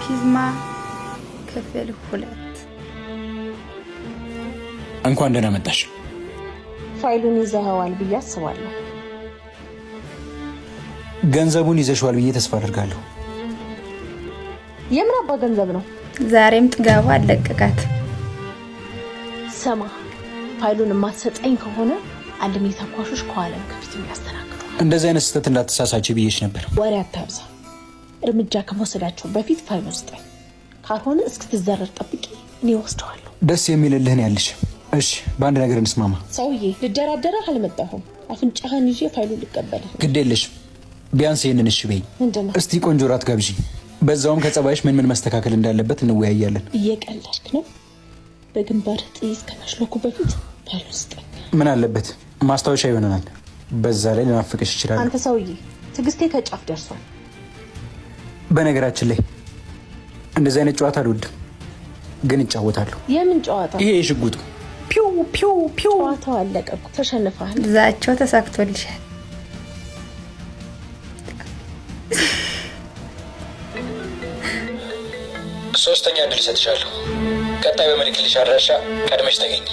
ፒዝማ ክፍል 2 እንኳን ደህና መጣሽ። ፋይሉን ይዘኸዋል ብዬ አስባለሁ። ገንዘቡን ይዘሽዋል ብዬ ተስፋ አደርጋለሁ። የምን አባ ገንዘብ ነው? ዛሬም ጥጋቡ አለቀቃት። ሰማ ፋይሉን ማሰጠኝ ከሆነ አልሚ ተኳሾች ከኋላም ከፊት የሚያስተናግዱ። እንደዚህ አይነት ስህተት እንዳትሳሳች ብዬሽ ነበር። ወሬ አታብዛ። እርምጃ ከመውሰዳቸው በፊት ፋይሉን ስጠኝ። ካልሆነ እስክትዘረር ጠብቂ፣ እኔ ወስደዋለሁ። ደስ የሚልልህን ያልሽ። እሺ በአንድ ነገር እንስማማ። ሰውዬ ልደራደረህ አልመጣሁም። አፍንጫህን ይዤ ፋይሉን ልቀበልህ። ግድ የለሽም። ቢያንስ ይሄንን እሺ በይ። ምንድነው? እስቲ ቆንጆ ራት ጋብዢ። በዛውም ከጸባይሽ ምን መስተካከል እንዳለበት እንወያያለን። እየቀለድክ ነው? በግንባር ጥይት ከመሽለኩ በፊት ፋይሉን ስጠኝ። ምን አለበት? ማስታወሻ ይሆነናል። በዛ ላይ ልናፍቅሽ ይችላል። አንተ ሰውዬ ትዕግስቴ ከጫፍ ደርሷል። በነገራችን ላይ እንደዚህ አይነት ጨዋታ አልወድም፣ ግን እጫወታለሁ። የምን ጨዋታ? ይሄ የሽጉጡ ፒው ፒው ፒው። ጨዋታው አለቀ እኮ፣ ተሸንፈሃል። ዛቸው ተሳክቶልሻል። ሶስተኛ እድል እሰጥሻለሁ። ቀጣይ በምልክልሽ አድራሻ ቀድመሽ ተገኝ።